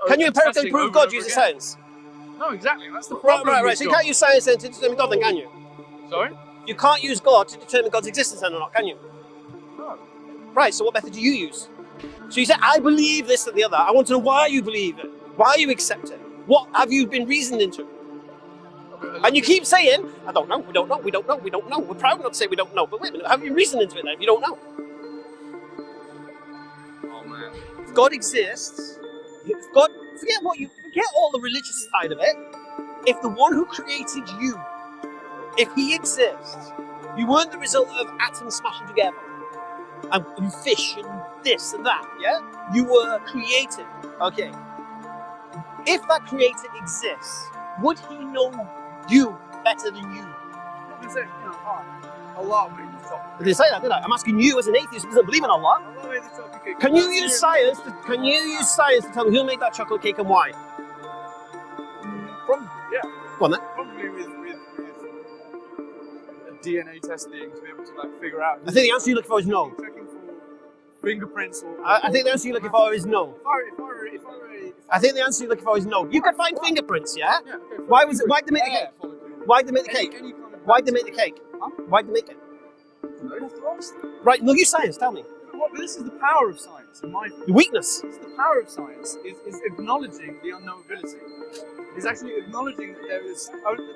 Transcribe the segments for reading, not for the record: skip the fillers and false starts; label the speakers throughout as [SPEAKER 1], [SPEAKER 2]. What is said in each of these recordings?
[SPEAKER 1] Can you empirically prove God using science?
[SPEAKER 2] No, exactly. That's the problem.
[SPEAKER 1] Right. So you can't use science then to determine God, then, can you?
[SPEAKER 2] Sorry?
[SPEAKER 1] You can't use God to determine God's existence, then, or not, can you?
[SPEAKER 2] No.
[SPEAKER 1] Right. So what method do you use? So you say, I believe this and the other. I want to know why you believe it, why you accept it. What have you been reasoned into? And you keep saying, I don't know, we don't know, we don't know, we don't know. We're proud not to say we don't know, but wait a minute, have you reasoned into it then if you don't know?
[SPEAKER 2] Oh man.
[SPEAKER 1] If God exists, if God, forget all the religious side of it. If the one who created you, if he exists, you weren't the result of atoms smashing together and fish and this and that, yeah? You were created, okay. If that creator exists, would he know you better than you?
[SPEAKER 2] Allah made this topic.
[SPEAKER 1] I didn't say that, did I? I'm asking you as an atheist who doesn't believe in Allah.
[SPEAKER 2] Allah made this topic.
[SPEAKER 1] Can you use science to tell me who made that chocolate cake and why?
[SPEAKER 2] Probably, yeah.
[SPEAKER 1] Go on then.
[SPEAKER 2] Probably with DNA testing to be able to like figure out.
[SPEAKER 1] I think the answer you're looking for is no.
[SPEAKER 2] Checking for fingerprints or.
[SPEAKER 1] I think the answer you're looking for is no. I think the answer you're looking for is no. You could find fingerprints, yeah?
[SPEAKER 2] Yeah, okay.
[SPEAKER 1] Why'd they make the cake? Why'd they make the cake? Why'd they make the cake?
[SPEAKER 2] Huh?
[SPEAKER 1] Why'd they make it?
[SPEAKER 2] You have to ask them.
[SPEAKER 1] Right, no, use science, tell me.
[SPEAKER 2] Well, this is the power of science, in my view.
[SPEAKER 1] The weakness.
[SPEAKER 2] It's the power of science is acknowledging the unknowability. It's actually acknowledging that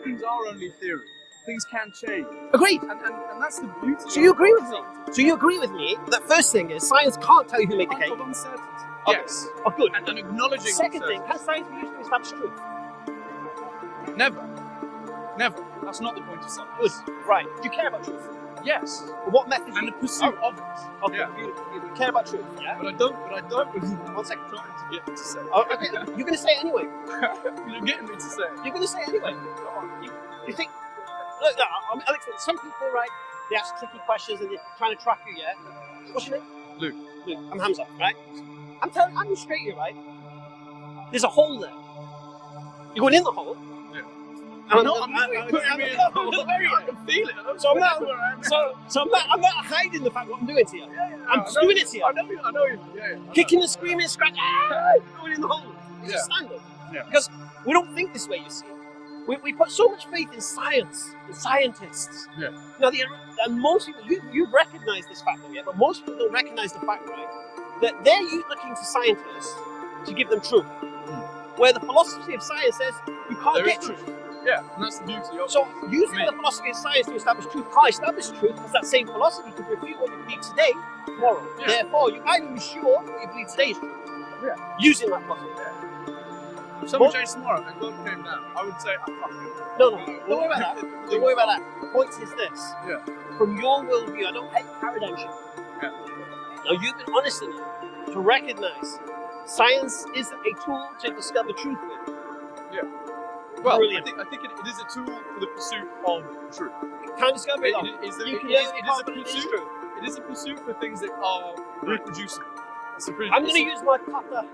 [SPEAKER 2] things are only theory. Things can change.
[SPEAKER 1] Agreed.
[SPEAKER 2] And that's the beauty.
[SPEAKER 1] So you agree with me? So you agree with me that first thing is science can't tell you who made the cake?
[SPEAKER 2] Of uncertainty.
[SPEAKER 1] Okay.
[SPEAKER 2] Yes.
[SPEAKER 1] Oh, good.
[SPEAKER 2] And acknowledging.
[SPEAKER 1] Second thing, can science be used to establish truth?
[SPEAKER 2] Never. Never. That's not the point of science.
[SPEAKER 1] Good. Right. Do you care about truth?
[SPEAKER 2] Yes.
[SPEAKER 1] Well, what method?
[SPEAKER 2] And the pursuit of it.
[SPEAKER 1] Okay.
[SPEAKER 2] Yeah.
[SPEAKER 1] You care about truth, yeah?
[SPEAKER 2] But I don't.
[SPEAKER 1] 1 second.
[SPEAKER 2] Trying to get me to say.
[SPEAKER 1] Oh, okay. You're going to say it anyway.
[SPEAKER 2] You're getting me to say.
[SPEAKER 1] You're going to say it anyway. Come on. You think? Look, I'll explain. Some people, right? They ask tricky questions and they're trying to trap you, yeah? What's your name?
[SPEAKER 2] Luke.
[SPEAKER 1] Luke. I'm Hamza, right? I'm straight here, right? There's a hole there. You're going in the hole.
[SPEAKER 2] Yeah.
[SPEAKER 1] I'm
[SPEAKER 2] not putting me in the hole. I can feel it.
[SPEAKER 1] So I'm not hiding the fact what I'm doing to you. I'm just doing it to you.
[SPEAKER 2] I know you. Yeah.
[SPEAKER 1] Kicking and screaming, scratching, going in the hole. It's a standard.
[SPEAKER 2] Yeah.
[SPEAKER 1] Because we don't think this way, you see. We put so much faith in science, in scientists.
[SPEAKER 2] Yeah.
[SPEAKER 1] Now, and most people, you've recognized this fact, yeah, but most people don't recognize the fact, right, that they're looking to scientists to give them truth. Where the philosophy of science says you can't get truth.
[SPEAKER 2] Yeah, and that's the beauty of it.
[SPEAKER 1] So, using the philosophy of science to establish truth can't establish truth because that same philosophy could refute what you believe today, tomorrow.
[SPEAKER 2] Yeah.
[SPEAKER 1] Therefore, you can't even be sure what you believe today is true.
[SPEAKER 2] Yeah.
[SPEAKER 1] Using that philosophy.
[SPEAKER 2] If someone changed tomorrow and God came down, I would say, fuck it.
[SPEAKER 1] No. Don't worry about that. Don't worry about that. The point is this.
[SPEAKER 2] Yeah.
[SPEAKER 1] From your worldview, I don't hate paradigm shift.
[SPEAKER 2] Yeah.
[SPEAKER 1] Now, you've been honest enough to recognize science is a tool to discover truth with.
[SPEAKER 2] Yeah. Well,
[SPEAKER 1] Brilliant.
[SPEAKER 2] I think it is a tool for the pursuit of truth.
[SPEAKER 1] Can't discover it.
[SPEAKER 2] It is a pursuit for things that are reproducible.
[SPEAKER 1] I'm going to use my cutter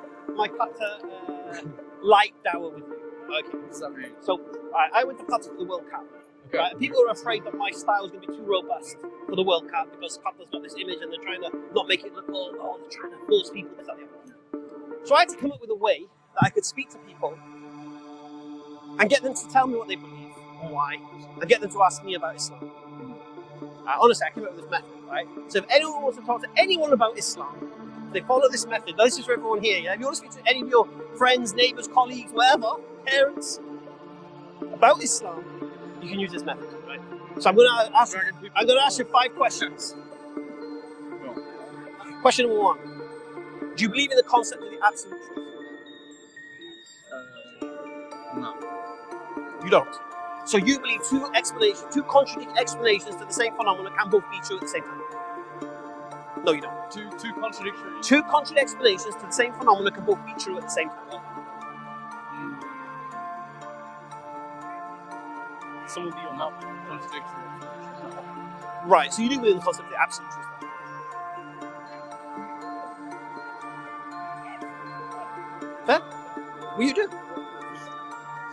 [SPEAKER 1] light dower with you. Okay.
[SPEAKER 2] What does that mean?
[SPEAKER 1] So, I went to Qatar for the World Cup.
[SPEAKER 2] Okay.
[SPEAKER 1] Right? And people are afraid that my style is going to be too robust for the World Cup because Qatar's got this image and they're trying to not make it look all, they're trying to force people this, that, the other. So I had to come up with a way that I could speak to people and get them to tell me what they believe and why, and get them to ask me about Islam. Honestly, I came up with this method, right? So if anyone wants to talk to anyone about Islam, they follow this method. Now, this is for everyone here, yeah? If you want to speak to any of your friends, neighbours, colleagues, whatever, parents, about Islam, you can use this method, right? So I'm going to ask you 5 questions. Question number 1. Do you believe in the concept of the absolute truth?
[SPEAKER 2] No.
[SPEAKER 1] You don't. So you believe two contradicting explanations to the same phenomenon can both be true at the same time? No, you don't.
[SPEAKER 2] Two contradictory.
[SPEAKER 1] Two contradicting explanations to the same phenomenon can both be true at the same time.
[SPEAKER 2] Some of you are not contradictory.
[SPEAKER 1] Right, so you do believe in the concept of the absolute truth. Fair? Well, you do.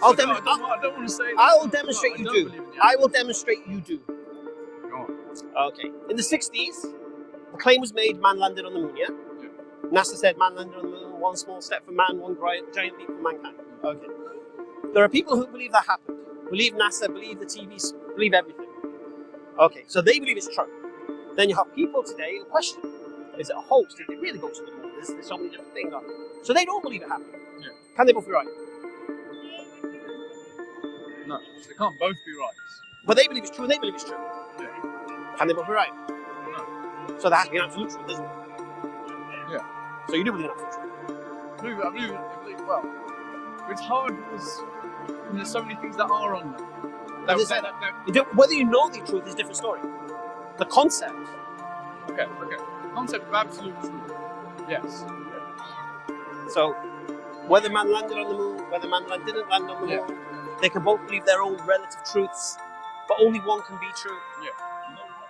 [SPEAKER 1] I don't want to say that. I will demonstrate you do. I will demonstrate you do.
[SPEAKER 2] Go on.
[SPEAKER 1] Okay. In the 60s, the claim was made man landed on the moon, yeah? NASA said man landed on the moon, one small step for man, one giant leap for mankind. Okay. There are people who believe that happened. Believe NASA, believe the TVs, believe everything. Okay, so they believe it's true. Then you have people today who question, is it a hoax? Did they really go to the moon? There's so many different things on it. So they don't believe it happened.
[SPEAKER 2] Yeah.
[SPEAKER 1] Can they both be right?
[SPEAKER 2] No, they can't both be right.
[SPEAKER 1] But they believe it's true and they believe it's true.
[SPEAKER 2] Yeah.
[SPEAKER 1] Can they both be right?
[SPEAKER 2] No.
[SPEAKER 1] So there has to be an absolute truth, isn't it?
[SPEAKER 2] Yeah.
[SPEAKER 1] So you do believe in absolute truth?
[SPEAKER 2] I believe, well, it's hard because there's so many things that are on there.
[SPEAKER 1] Whether you know the truth is a different story. The concept.
[SPEAKER 2] Okay. Concept of absolute truth. Yes.
[SPEAKER 1] So, whether man landed on the moon, whether man didn't land on the moon, they can both believe their own relative truths, but only one can be true.
[SPEAKER 2] Yeah.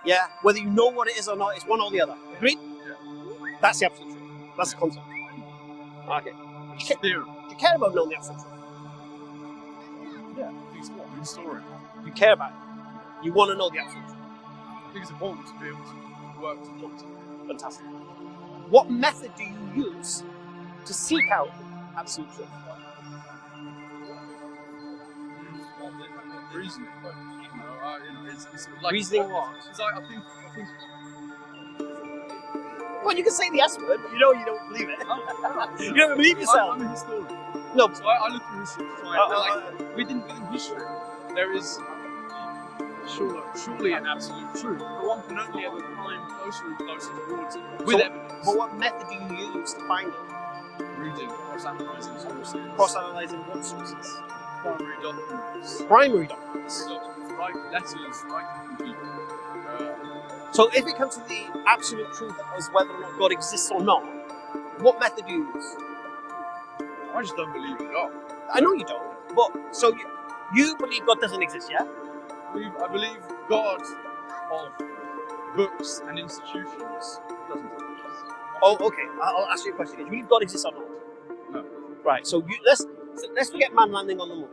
[SPEAKER 1] Yeah. Whether you know what it is or not, it's one or the other. Agreed?
[SPEAKER 2] Yeah.
[SPEAKER 1] That's the absolute truth. That's the concept. Okay.
[SPEAKER 2] Theory.
[SPEAKER 1] Do you care about knowing the absolute truth?
[SPEAKER 2] Yeah. It's a story.
[SPEAKER 1] You care about it. You want to know the absolute truth.
[SPEAKER 2] I think it's important to be able to work towards it.
[SPEAKER 1] Fantastic. What method do you use to seek out absolute truth?
[SPEAKER 2] Reasoning, but it's like
[SPEAKER 1] Reasoning what?
[SPEAKER 2] I think.
[SPEAKER 1] Well, you can say the S word, but you know you don't believe it. You don't believe yourself.
[SPEAKER 2] I'm a historian.
[SPEAKER 1] No.
[SPEAKER 2] So I look through history. Within history, there is surely an absolute truth, but one can only ever climb closer and closer towards it with evidence.
[SPEAKER 1] But what method do you use to find it?
[SPEAKER 2] Reading, cross-analysing sources.
[SPEAKER 1] Cross-analysing what sources?
[SPEAKER 2] Primary documents.
[SPEAKER 1] Primary documents.
[SPEAKER 2] Write letters, writing from people.
[SPEAKER 1] So if it comes to the absolute truth as whether or not God exists or not, what method do you use?
[SPEAKER 2] I just don't believe in God.
[SPEAKER 1] I know you don't, but so you believe God doesn't exist, yeah?
[SPEAKER 2] I believe God of books and institutions doesn't exist.
[SPEAKER 1] Oh, okay. I'll ask you a question. Do you believe God exists or not?
[SPEAKER 2] No.
[SPEAKER 1] Right. So let's forget man landing on the moon.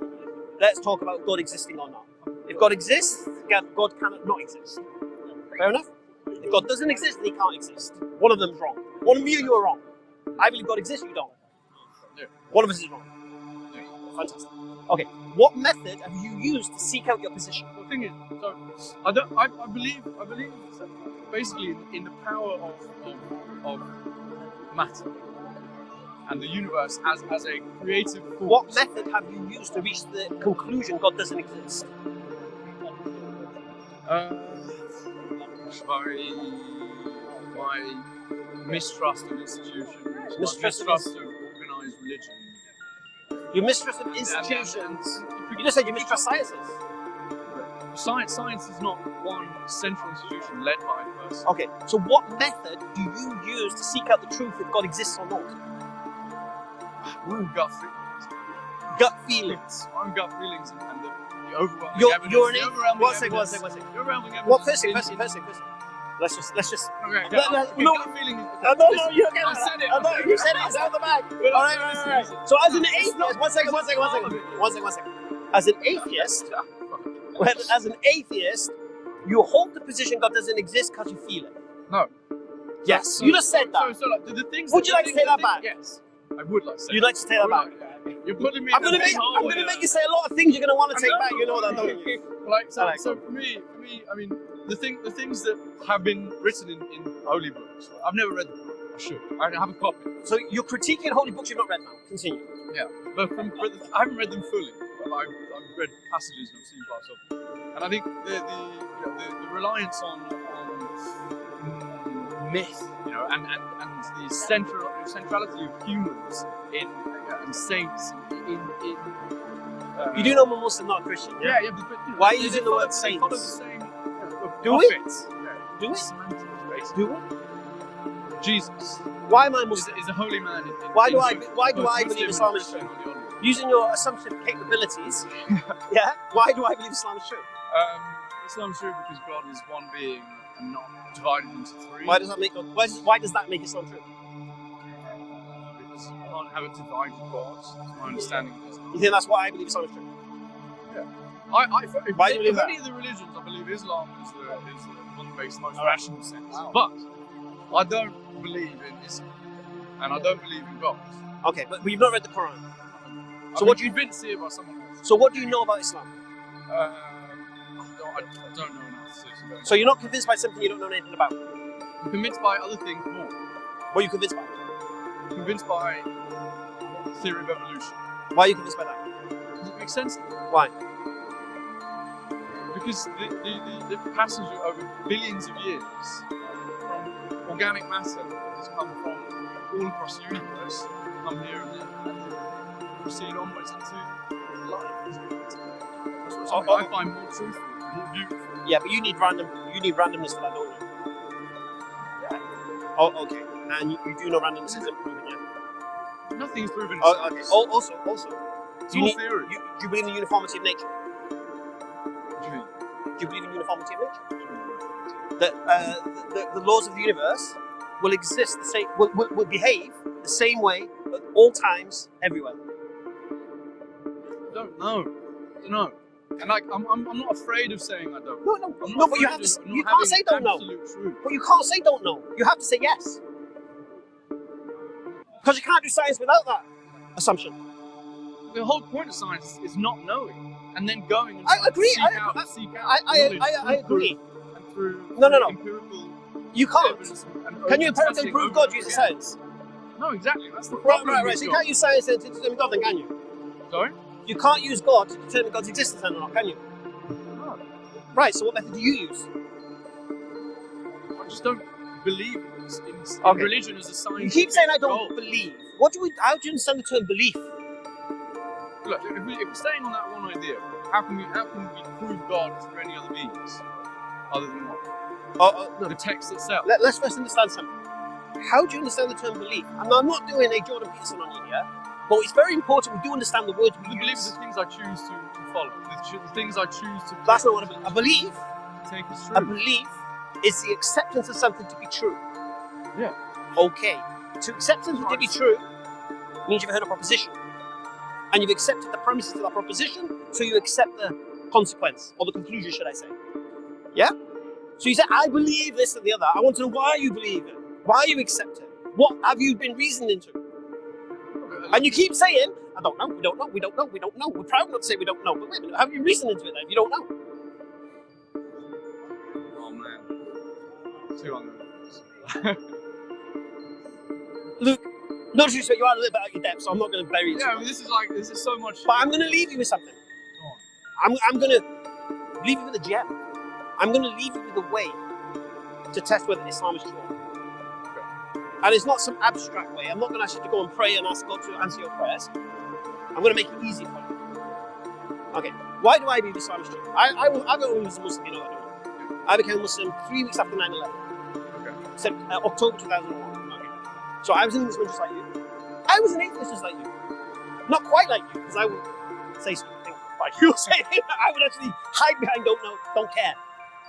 [SPEAKER 1] Let's talk about God existing or not. If God exists, God cannot not exist. Fair enough? If God doesn't exist, then he can't exist. One of them's wrong. One of you are wrong. I believe God exists, you don't.
[SPEAKER 2] Yeah.
[SPEAKER 1] One of us is wrong.
[SPEAKER 2] Yeah.
[SPEAKER 1] Fantastic. Okay. What method have you used to seek out your position?
[SPEAKER 2] The thing is, so I believe basically in the power of matter and the universe as a creative force.
[SPEAKER 1] What method have you used to reach the conclusion God doesn't exist?
[SPEAKER 2] My mistrust of institutions, mistrust of organised religion.
[SPEAKER 1] You mistrust of institutions. You just said you mistrust sciences.
[SPEAKER 2] Science is not one central institution led by a person.
[SPEAKER 1] Okay, so what method do you use to seek out the truth if God exists or not?
[SPEAKER 2] My own gut feelings.
[SPEAKER 1] Gut feelings.
[SPEAKER 2] My own gut feelings and the overwhelming evidence.
[SPEAKER 1] You're an
[SPEAKER 2] the
[SPEAKER 1] atheist.
[SPEAKER 2] overwhelming
[SPEAKER 1] One second.
[SPEAKER 2] The overwhelming evidence.
[SPEAKER 1] What first thing. Let's just.
[SPEAKER 2] Okay.
[SPEAKER 1] No,
[SPEAKER 2] gut feeling.
[SPEAKER 1] no, you don't get
[SPEAKER 2] I
[SPEAKER 1] that.
[SPEAKER 2] said it.
[SPEAKER 1] No, you said it. It's out the bag. All right. So as an atheist, one second. As an atheist, you hold the position God doesn't exist because you feel it.
[SPEAKER 2] No.
[SPEAKER 1] Yes, you just said that.
[SPEAKER 2] So like the things.
[SPEAKER 1] Would you like to take that back?
[SPEAKER 2] Yes, I would like to say.
[SPEAKER 1] You'd like to take that back?
[SPEAKER 2] You're putting me.
[SPEAKER 1] I'm gonna make you say a lot of things you're gonna want to take back. You know that, don't you?
[SPEAKER 2] So for me, I mean, the things that have been written in holy books. I've never read them. I should. I have a copy.
[SPEAKER 1] So you're critiquing holy books you've not read now. Continue.
[SPEAKER 2] Yeah, but I haven't read them fully. I've read passages and I've seen parts of them. And I think the reliance on myth, and the centrality of humans and saints in
[SPEAKER 1] you do know I'm a Muslim, not a Christian. Yeah.
[SPEAKER 2] But
[SPEAKER 1] why are you using the word
[SPEAKER 2] saints? They follow the
[SPEAKER 1] saints?
[SPEAKER 2] same.
[SPEAKER 1] Do it.
[SPEAKER 2] prophets.
[SPEAKER 1] Do it.
[SPEAKER 2] Semantics, basically.
[SPEAKER 1] Do it.
[SPEAKER 2] Jesus
[SPEAKER 1] Why am I Muslim?
[SPEAKER 2] is a holy man.
[SPEAKER 1] Why do I believe Islam is true? Using your assumption capabilities, yeah. Why do I believe Islam is true?
[SPEAKER 2] Islam is true because God is one being and not divided into three.
[SPEAKER 1] Why does that make Islam true?
[SPEAKER 2] Because you can't have a divided God. That's my understanding of Islam.
[SPEAKER 1] You think that's why I believe Islam is true?
[SPEAKER 2] Yeah.
[SPEAKER 1] Why do you believe that?
[SPEAKER 2] Any of the religions, I believe Islam is the one that makes the most rational sense. Wow. But I don't believe in Islam, and I don't believe in God.
[SPEAKER 1] Okay, but you've not read the Quran.
[SPEAKER 2] So what do you convinced here by someone else?
[SPEAKER 1] So what do you know about Islam?
[SPEAKER 2] I don't know enough.
[SPEAKER 1] So you're not convinced by something you don't know anything about?
[SPEAKER 2] I'm convinced by other things more.
[SPEAKER 1] What are you convinced by?
[SPEAKER 2] I'm convinced by the theory of evolution.
[SPEAKER 1] Why are you convinced by that?
[SPEAKER 2] Does it make sense to me?
[SPEAKER 1] Why?
[SPEAKER 2] Because the passage over billions of years from organic matter has come from all across the universe, come here and then proceed onwards into life. That's something I find more truthful, more beautiful.
[SPEAKER 1] Yeah, but you need randomness for that, don't you?
[SPEAKER 2] Yeah.
[SPEAKER 1] Oh, okay. And you do know randomness isn't proven yet?
[SPEAKER 2] Nothing is proven.
[SPEAKER 1] Oh, okay. Also,
[SPEAKER 2] it's
[SPEAKER 1] you
[SPEAKER 2] all
[SPEAKER 1] need,
[SPEAKER 2] theory.
[SPEAKER 1] do you believe in the uniformity of nature?
[SPEAKER 2] What do you mean?
[SPEAKER 1] Do you believe in uniformity of nature? That the laws of the universe will exist the same, will behave the same way at all times, everywhere.
[SPEAKER 2] I don't know. And like, I'm not afraid of saying I don't.
[SPEAKER 1] No, but you have to. You can't say don't know.
[SPEAKER 2] Truth.
[SPEAKER 1] But you can't say don't know. You have to say yes. Because you can't do science without that assumption.
[SPEAKER 2] The whole point of science is not knowing and then going and
[SPEAKER 1] I agree.
[SPEAKER 2] seek out
[SPEAKER 1] I agree.
[SPEAKER 2] And through
[SPEAKER 1] No.
[SPEAKER 2] empirical
[SPEAKER 1] you can't.
[SPEAKER 2] evidence
[SPEAKER 1] Can you empirically prove God uses science?
[SPEAKER 2] No, exactly. That's the problem.
[SPEAKER 1] Right. So you can't use science to determine God, then, can you?
[SPEAKER 2] Sorry?
[SPEAKER 1] You can't use God to determine God's existence, then, or not, can you?
[SPEAKER 2] No.
[SPEAKER 1] Right. So what method do you use?
[SPEAKER 2] I just don't believe in religion as a science.
[SPEAKER 1] You keep saying I don't believe. How do you understand the term belief?
[SPEAKER 2] Look, if we're staying on that one idea, how can we prove God through any other means other than what?
[SPEAKER 1] No.
[SPEAKER 2] The text itself.
[SPEAKER 1] Let's first understand something. How do you understand the term belief? And I'm not doing a Jordan Peterson on you here, but it's very important we do understand the words we use.
[SPEAKER 2] Believe the things I choose to follow, the things I choose to.
[SPEAKER 1] That's not what I believe.
[SPEAKER 2] Take as true.
[SPEAKER 1] A belief is the acceptance of something to be true.
[SPEAKER 2] Yeah.
[SPEAKER 1] Okay. To accept something to be true means you've heard a proposition. And you've accepted the premises of that proposition, so you accept the consequence, or the conclusion, should I say. Yeah? So you say, I believe this and the other. I want to know why you believe it. Why you accept it. What have you been reasoned into? And you keep saying, I don't know, we don't know. We're proud not to say we don't know. But wait a minute, have you reasoned into it then if you don't know?
[SPEAKER 2] Oh man. Too unknowns.
[SPEAKER 1] Luke, no disrespect, you are a little bit out your depth, so I'm not going to bury it.
[SPEAKER 2] Yeah, I mean, this is so much.
[SPEAKER 1] But I'm going to leave you with something.
[SPEAKER 2] Go on.
[SPEAKER 1] I'm going to leave you with a gem. I'm going to leave you with a way to test whether Islam is true.
[SPEAKER 2] Okay.
[SPEAKER 1] And it's not some abstract way. I'm not going to ask you to go and pray and ask God to answer your prayers. I'm going to make it easy for you. Okay. Why do I believe Islam is true? I was a Muslim, you know that, don't you? I became a Muslim 3 weeks after 9/11.
[SPEAKER 2] Okay.
[SPEAKER 1] October 2001. Okay. So I was in Muslim just like you. I was an atheist just like you. Not quite like you, because I would say something like you're saying. I would actually hide behind don't know, don't care.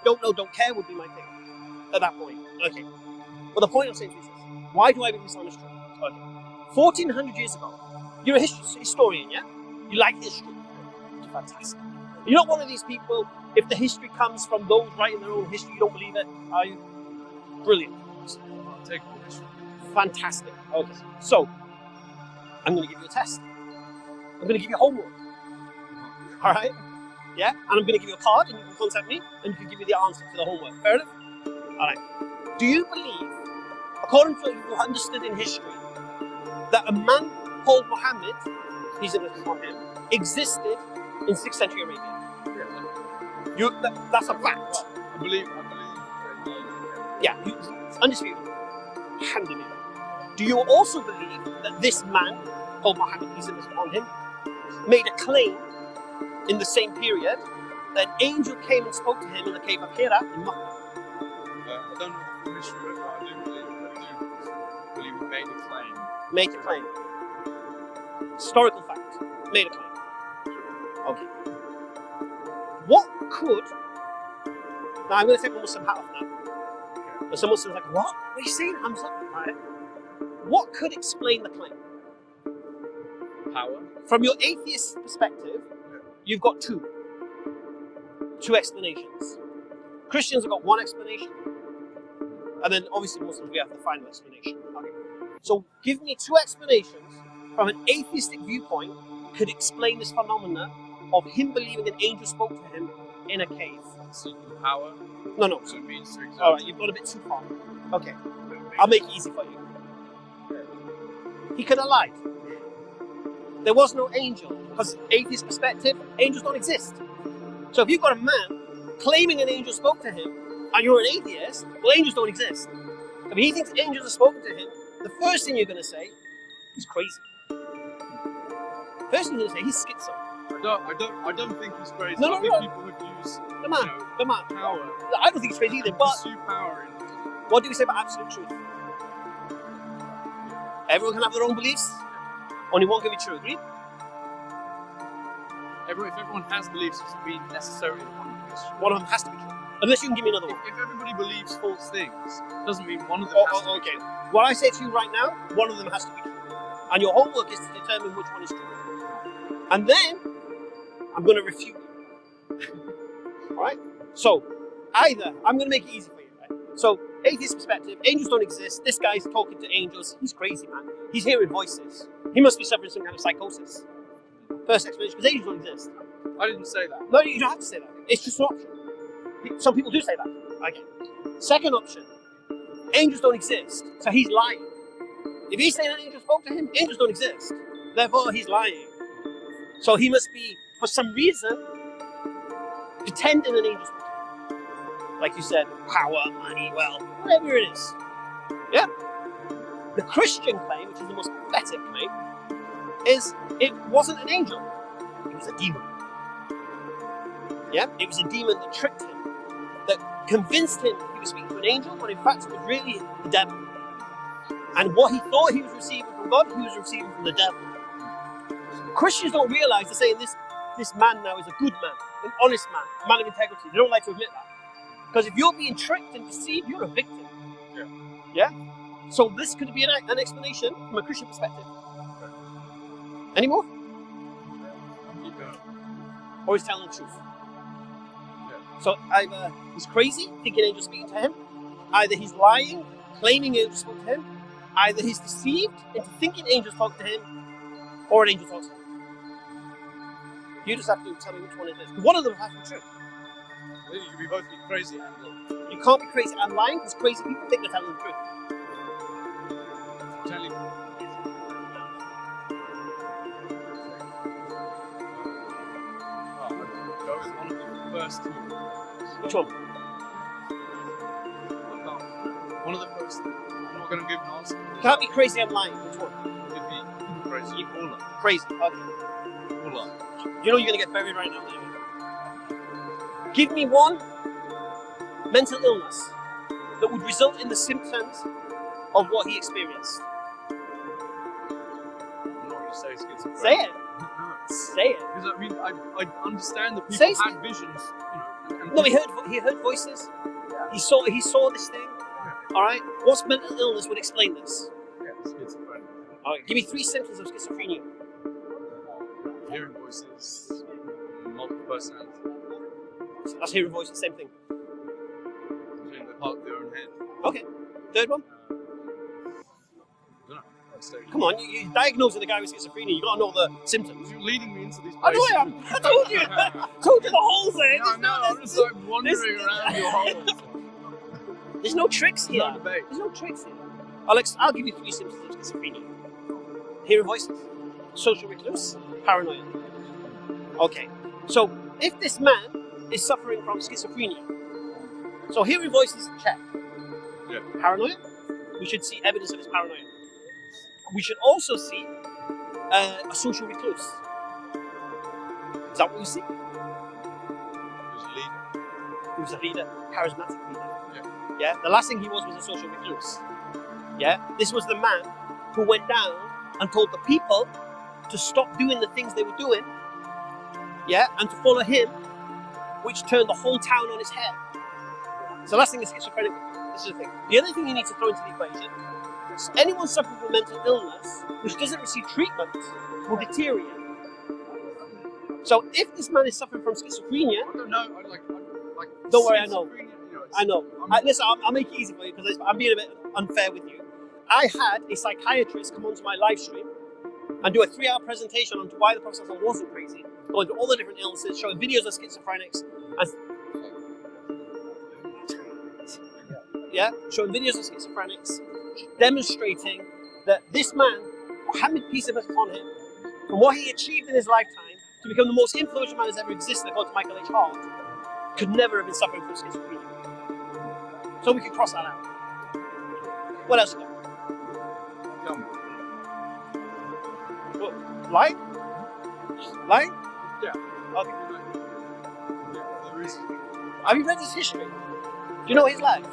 [SPEAKER 1] Don't know, don't care would be my thing at that point. Okay. But the point I'm saying to you is this. Why do I believe Islam is true? Okay. 1400 years ago, you're a historian, yeah? You like history. Fantastic. You're not one of these people, if the history comes from those writing their own history, you don't believe it, are you? Brilliant.
[SPEAKER 2] I'll take the history.
[SPEAKER 1] Fantastic. Okay. So, I'm going to give you a test. I'm going to give you homework. All right? Yeah? And I'm going to give you a card, and you can contact me, and you can give me the answer to the homework. Fair enough? All right. Do you believe, according to what you've understood in history, that a man called Muhammad, peace and blessings upon him, existed in 6th century Arabia?
[SPEAKER 2] Yeah.
[SPEAKER 1] That's a fact.
[SPEAKER 2] I believe.
[SPEAKER 1] Yeah, undisputed. Alhamdulillah. Do you also believe that this man called Muhammad, peace and blessings upon him, made a claim in the same period that an angel came and spoke to him in the cave of Hira in Makkah?
[SPEAKER 2] I don't know the history of it, but I do believe he made a claim.
[SPEAKER 1] Made a claim. Historical fact. Made a claim. Okay. What could... Now I'm going to take my Muslim hat off now. But some Muslims are like, what? What are you saying, Hamza? Right. What could explain the claim?
[SPEAKER 2] Power.
[SPEAKER 1] From your atheist perspective, you've got two explanations. Christians have got one explanation, and then obviously Muslims, we have the final explanation. Okay. So give me two explanations from an atheistic viewpoint, could explain this phenomena of him believing an angel spoke to him in a cave.
[SPEAKER 2] Seeking power.
[SPEAKER 1] No.
[SPEAKER 2] So it means to exert.
[SPEAKER 1] All right, you've gone a bit too far. Okay, I'll make it easy for you. He could have lied. There was no angel, because atheist perspective, angels don't exist. So if you've got a man claiming an angel spoke to him, and you're an atheist, well, angels don't exist. If he thinks angels have spoken to him, the first thing you're going to say, he's crazy. First thing you're going to say, he's schizo.
[SPEAKER 2] I don't think he's crazy.
[SPEAKER 1] No.
[SPEAKER 2] I think people would use
[SPEAKER 1] The man.
[SPEAKER 2] power.
[SPEAKER 1] I don't think he's crazy either, but
[SPEAKER 2] Pursue power in
[SPEAKER 1] what do we say about absolute truth? Everyone can have their own beliefs. Only one can be true. Agree?
[SPEAKER 2] if everyone has beliefs, it doesn't mean necessarily that one is true.
[SPEAKER 1] One of them has to be true. Unless you can give me another one.
[SPEAKER 2] If everybody believes false things, it doesn't mean one of them has to be
[SPEAKER 1] Okay.
[SPEAKER 2] true.
[SPEAKER 1] What I say to you right now, one of them has to be true. And your homework is to determine which one is true. And then, I'm going to refute you. Alright? So, either, I'm going to make it easy for you. Right? So, atheist perspective, angels don't exist. This guy's talking to angels. He's crazy, man. He's hearing voices. He must be suffering some kind of psychosis. First explanation, because angels don't exist.
[SPEAKER 2] I didn't say that.
[SPEAKER 1] No, you don't have to say that. It's just an option. Some people do say that. Okay. Second option, angels don't exist, so he's lying. If he's saying an angel spoke to him, angels don't exist. Therefore, he's lying. So he must be, for some reason, pretending an angel spoke to him. Like you said, power, money, wealth, whatever it is. Yeah? The Christian claim, which is the most pathetic claim, is it wasn't an angel. It was a demon. Yeah? It was a demon that tricked him, that convinced him he was speaking to an angel, but in fact it was really the devil. And what he thought he was receiving from God, he was receiving from the devil. Christians don't realize they're saying this man now is a good man, an honest man, a man of integrity. They don't like to admit that. Because if you're being tricked and deceived, you're a victim. Yeah? So this could be an explanation from a Christian perspective. Any more?
[SPEAKER 2] Keep going.
[SPEAKER 1] Or he's telling the truth. So either he's crazy, thinking angels speaking to him, either he's lying, claiming angels spoke to him, either he's deceived into thinking angels talk to him, or an angel talks to him. You just have to tell me which one it is. One of them has to be true.
[SPEAKER 2] You can be both be crazy and lying.
[SPEAKER 1] You can't be crazy and lying because crazy people think they're telling the truth.
[SPEAKER 2] Telling you. I'd go with one of the first two.
[SPEAKER 1] Which one?
[SPEAKER 2] One of the first two. I'm not going to give an answer.
[SPEAKER 1] You can't be crazy and lying. Which one?
[SPEAKER 2] Could be crazy or lying.
[SPEAKER 1] Crazy. Okay.
[SPEAKER 2] Or lying.
[SPEAKER 1] You know you're going to get buried right now. Anyway. Give me one mental illness that would result in the symptoms of what he experienced.
[SPEAKER 2] I'm not going to say schizophrenia.
[SPEAKER 1] Say it. Say it.
[SPEAKER 2] Because I mean, I understand that
[SPEAKER 1] Say
[SPEAKER 2] people had visions. And
[SPEAKER 1] No, he heard voices.
[SPEAKER 2] Yeah.
[SPEAKER 1] He saw this thing. All right. What's mental illness would explain this?
[SPEAKER 2] Yeah, schizophrenia.
[SPEAKER 1] All right. Give me 3 symptoms of schizophrenia.
[SPEAKER 2] Hearing voices, multiple personality.
[SPEAKER 1] That's hearing voices. Same thing.
[SPEAKER 2] Feeling the part of their own head.
[SPEAKER 1] Okay. Third one.
[SPEAKER 2] I don't know. I'd say-
[SPEAKER 1] Come on. You're diagnosing a guy with schizophrenia. You gotta know the symptoms.
[SPEAKER 2] You're leading me into these
[SPEAKER 1] I
[SPEAKER 2] places.
[SPEAKER 1] know I am. I told you. Told you the whole thing.
[SPEAKER 2] Yeah, I know. I'm just like wandering around your holes.
[SPEAKER 1] There's no tricks here.
[SPEAKER 2] No debate.
[SPEAKER 1] There's no tricks here. I'll give you 3 symptoms of schizophrenia. Hearing voices, social recluse, paranoia. Okay, so if this man is suffering from schizophrenia, so hearing voices, check.
[SPEAKER 2] Yeah.
[SPEAKER 1] Paranoia, we should see evidence of his paranoia. We should also see a social recluse. Is that what we see?
[SPEAKER 2] There's a leader.
[SPEAKER 1] He was a leader, charismatic leader.
[SPEAKER 2] Yeah.
[SPEAKER 1] The last thing he was a social recluse. Yeah. This was the man who went down and told the people to stop doing the things they were doing. Yeah, and to follow him, which turned the whole town on its head. So last thing is schizophrenic. This is the thing. The other thing you need to throw into the equation: anyone suffering from mental illness which doesn't receive treatment will deteriorate. So if this man is suffering from schizophrenia,
[SPEAKER 2] I don't know.
[SPEAKER 1] Don't worry, I know.
[SPEAKER 2] schizophrenia, you know,
[SPEAKER 1] I know. Listen, I'll make it easy for you because I'm being a bit unfair with you. I had a psychiatrist come onto my live stream and do a 3-hour presentation on why the Prophet wasn't crazy, going through all the different illnesses, showing videos of schizophrenics, and showing videos of schizophrenics, demonstrating that this man, Muhammad, peace be upon him, from what he achieved in his lifetime to become the most influential man that's ever existed, according to Michael H. Hart, could never have been suffering from schizophrenia. So we can cross that out. What else you got?
[SPEAKER 2] Come.
[SPEAKER 1] What? Light? Light?
[SPEAKER 2] Yeah.
[SPEAKER 1] Okay.
[SPEAKER 2] Yeah, there is.
[SPEAKER 1] Have you read his history? Do you know his life?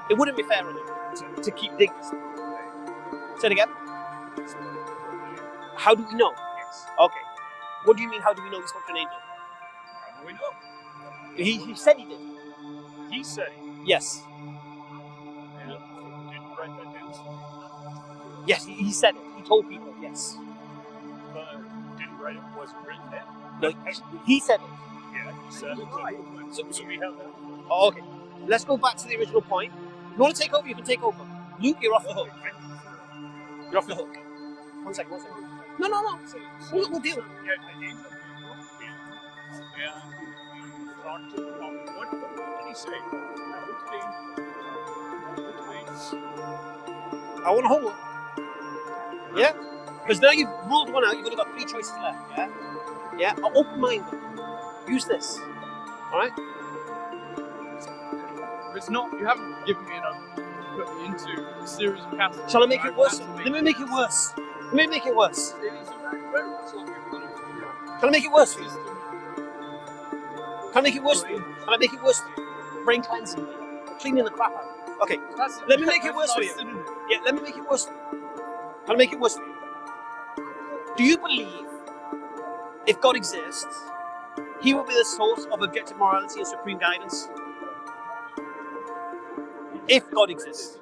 [SPEAKER 1] It wouldn't be fair on him to keep digging. Say it again. How do we know?
[SPEAKER 2] Yes.
[SPEAKER 1] Okay. What do you mean, how do we know he spoke to an angel?
[SPEAKER 2] How do we know?
[SPEAKER 1] He said he did.
[SPEAKER 2] He said it.
[SPEAKER 1] Yes.
[SPEAKER 2] And didn't write that down.
[SPEAKER 1] Yes, he said it. He told people, yes.
[SPEAKER 2] But didn't write it. Wasn't written down.
[SPEAKER 1] No, he said it.
[SPEAKER 2] Yeah, he said it. So we have that.
[SPEAKER 1] Oh, okay. Let's go back to the original point. If you want to take over, you can take over. Luke, you're off the hook. You're off the hook. One second. No. We'll deal with it.
[SPEAKER 2] Yeah, talked to him. What did he say?
[SPEAKER 1] I want to hold it. Yeah? Because now you've ruled one out, you've only got 3 choices left, yeah? Yeah? Open-minded. Use this. Alright?
[SPEAKER 2] It's not, you haven't given me enough to put me into a series of categories.
[SPEAKER 1] Shall I make it worse? Let me make it worse. Let me make it worse.
[SPEAKER 2] It is very much like
[SPEAKER 1] Can I make it worse for you? Can I make it worse for you? Can I make it worse for you? Brain cleansing. Cleaning the crap out. Okay, let me make it worse for you. Yeah, let me make it worse for you. Can I make it worse for you? Do you believe if God exists, he will be the source of objective morality and supreme guidance? If God exists.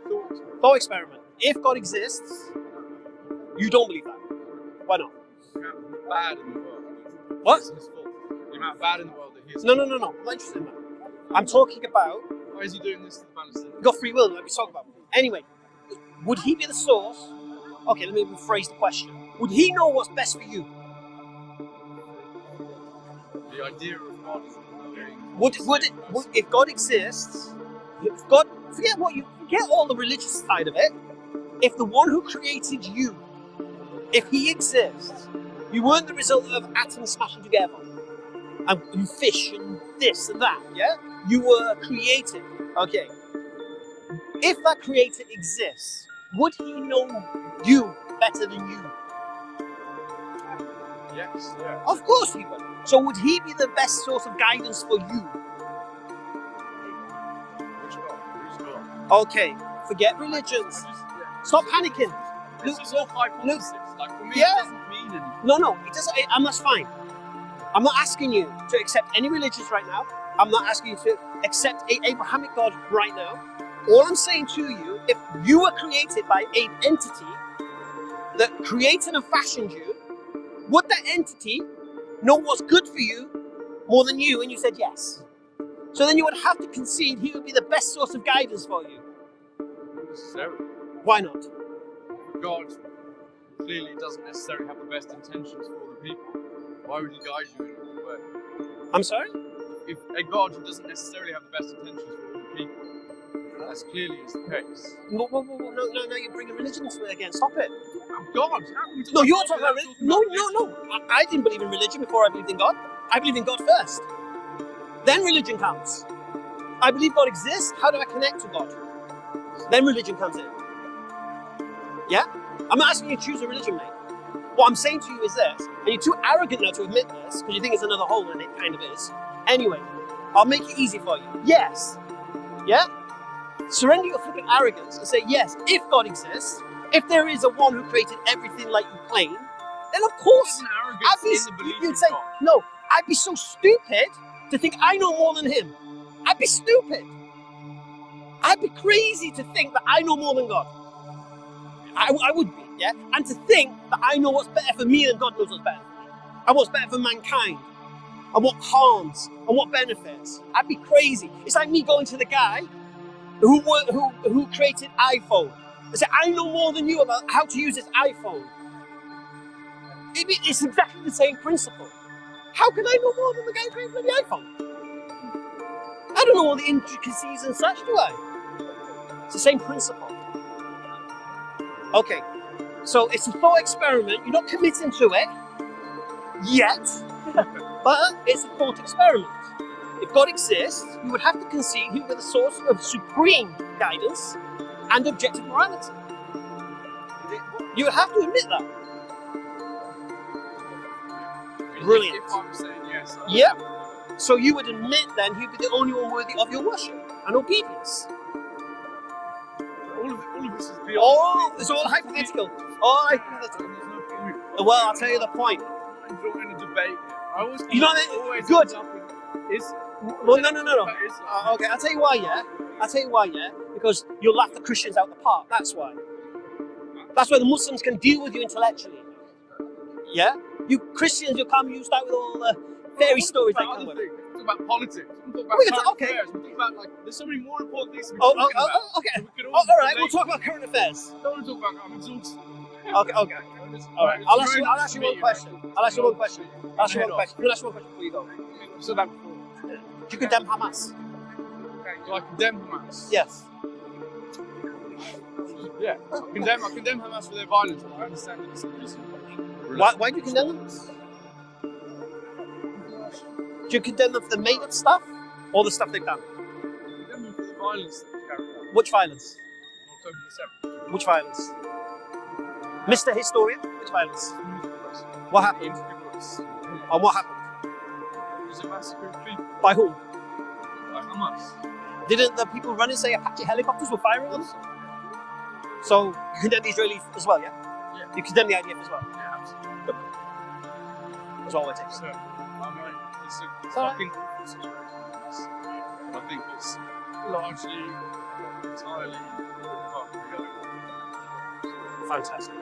[SPEAKER 1] Thought experiment. If God exists, you don't believe that. Why not?
[SPEAKER 2] The amount of bad in the world.
[SPEAKER 1] What?
[SPEAKER 2] It's his fault. The amount of bad in the world that he is.
[SPEAKER 1] No. I'm not interested in that. I'm talking about,
[SPEAKER 2] Why is he doing this to the Palestinians?
[SPEAKER 1] you've got free will, like we talked about. Anyway, would he be the source? Okay, let me rephrase the question. Would he know what's best for you?
[SPEAKER 2] The idea of God is
[SPEAKER 1] If God exists, if God, forget all the religious side of it. If the one who created you, if he exists, you weren't the result of atoms smashing together and fish and this and that, yeah? You were created, okay? If that creator exists, would he know you better than you?
[SPEAKER 2] Yes, yeah.
[SPEAKER 1] Of course he would. So would he be the best source of guidance for you?
[SPEAKER 2] Which God? Who's God?
[SPEAKER 1] Okay, forget religions. Stop panicking.
[SPEAKER 2] This is all hypothesis. Like for me,
[SPEAKER 1] Yeah.
[SPEAKER 2] it doesn't mean anything.
[SPEAKER 1] No, it doesn't, and that's fine. I'm not asking you to accept any religions right now. I'm not asking you to accept an Abrahamic God right now. All I'm saying to you, if you were created by an entity that created and fashioned you, would that entity know what's good for you more than you? And you said yes. So then you would have to concede he would be the best source of guidance for you.
[SPEAKER 2] Not necessarily.
[SPEAKER 1] Why not?
[SPEAKER 2] God clearly doesn't necessarily have the best intentions for the people. Why would he guide you in a good way?
[SPEAKER 1] I'm sorry?
[SPEAKER 2] If a God who doesn't necessarily have the best intentions for all the people, as clearly is the case.
[SPEAKER 1] No, you're bringing religion into it again. Stop it.
[SPEAKER 2] Oh God, how can we talk
[SPEAKER 1] No,
[SPEAKER 2] about
[SPEAKER 1] you're
[SPEAKER 2] God
[SPEAKER 1] talking about
[SPEAKER 2] without
[SPEAKER 1] religion.
[SPEAKER 2] talking about
[SPEAKER 1] No. I didn't believe in religion before I believed in God. I believe in God first. Then religion comes. I believe God exists. How do I connect to God? Then religion comes in. Yeah? I'm not asking you to choose a religion, mate. What I'm saying to you is this, and you're too arrogant now to admit this, because you think it's another hole, and it kind of is. Anyway, I'll make it easy for you. Yes. Yeah? Surrender your flipping arrogance and say, yes, if God exists, if there is a one who created everything like you claim, then of course,
[SPEAKER 2] There's an arrogance in the belief
[SPEAKER 1] you'd
[SPEAKER 2] in
[SPEAKER 1] say,
[SPEAKER 2] God.
[SPEAKER 1] no, I'd be so stupid to think I know more than him. I'd be stupid. I'd be crazy to think that I know more than God. I would be, yeah? And to think that I know what's better for me than God knows what's better for me. And what's better for mankind. And what harms and what benefits. I'd be crazy. It's like me going to the guy who created iPhone and say, I know more than you about how to use this iPhone. It's exactly the same principle. How can I know more than the guy creating the iPhone? I don't know all the intricacies and such, do I? It's the same principle. Okay, so it's a thought experiment. You're not committing to it yet, but it's a thought experiment. If God exists, you would have to concede He was the source of supreme guidance and objective morality. You would have to admit that. Brilliant.
[SPEAKER 2] If I'm saying yes.
[SPEAKER 1] Yep. So you would admit then He'd be the only one worthy of your worship and obedience.
[SPEAKER 2] All of this is beyond.
[SPEAKER 1] It's all hypothetical. All hypothetical. Well, I'll tell you the point.
[SPEAKER 2] I'm enjoying a debate. I always
[SPEAKER 1] good. Well, no.
[SPEAKER 2] Like,
[SPEAKER 1] Okay, I'll tell you why, yeah? Because you'll laugh the Christians out the park, that's why. That's why the Muslims can deal with you intellectually. Yeah? You Christians, you'll start with all the fairy stories they come with.
[SPEAKER 2] Talk about politics. We talk about current affairs. We talk about, like, there's so many more important things to be talking about.
[SPEAKER 1] Okay.
[SPEAKER 2] We could
[SPEAKER 1] All right, we'll talk about current affairs.
[SPEAKER 2] I don't want to talk about, I'm exhausted.
[SPEAKER 1] Okay. All right. I'll ask you one question. Can I ask you one question before you go?
[SPEAKER 2] So that before.
[SPEAKER 1] Do you condemn Hamas?
[SPEAKER 2] Do I condemn Hamas?
[SPEAKER 1] Yes.
[SPEAKER 2] Yeah. I condemn Hamas for their violence, but I understand that it's a reason.
[SPEAKER 1] Why do you condemn them? Do you condemn them for the made-up stuff or the stuff they've done?
[SPEAKER 2] I condemn them for the violence that they carried out.
[SPEAKER 1] Which violence?
[SPEAKER 2] October the 7th.
[SPEAKER 1] Which violence? Mr. Historian, which violence? What happened? And what happened?
[SPEAKER 2] It was a massacre of people.
[SPEAKER 1] By whom?
[SPEAKER 2] By Hamas.
[SPEAKER 1] Didn't the people running say Apache helicopters were firing on them? So you condemn the Israelis as well, yeah?
[SPEAKER 2] Yeah.
[SPEAKER 1] You condemn the IDF as well?
[SPEAKER 2] Yeah, absolutely.
[SPEAKER 1] Good. That's all it takes.
[SPEAKER 2] So, it's a
[SPEAKER 1] It's all right.
[SPEAKER 2] fucking awful situation. And I think it's largely, entirely
[SPEAKER 1] Fantastic.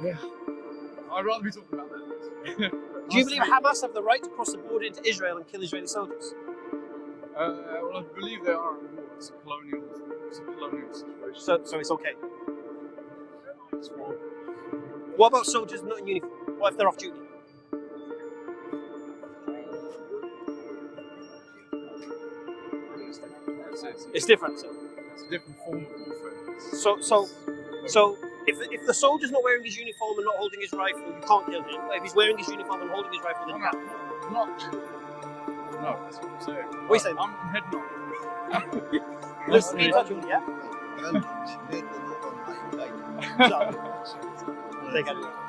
[SPEAKER 2] Yeah. I'd rather be talking about that.
[SPEAKER 1] Do you believe Hamas have the right to cross the border into Israel and kill Israeli soldiers?
[SPEAKER 2] Well, I believe they are at war. It's a colonial situation.
[SPEAKER 1] So it's okay.
[SPEAKER 2] It's wrong.
[SPEAKER 1] What about soldiers not in uniform? What if they're off duty? It's different.
[SPEAKER 2] It's a different form of warfare.
[SPEAKER 1] So if the soldier's not wearing his uniform and not holding his rifle, you can't kill him. But if he's wearing his uniform and holding his rifle, then you can.
[SPEAKER 2] No, that's what I'm saying.
[SPEAKER 1] What are you saying?
[SPEAKER 2] I'm heading off.
[SPEAKER 1] Let's be in touch with me, yeah? Take care.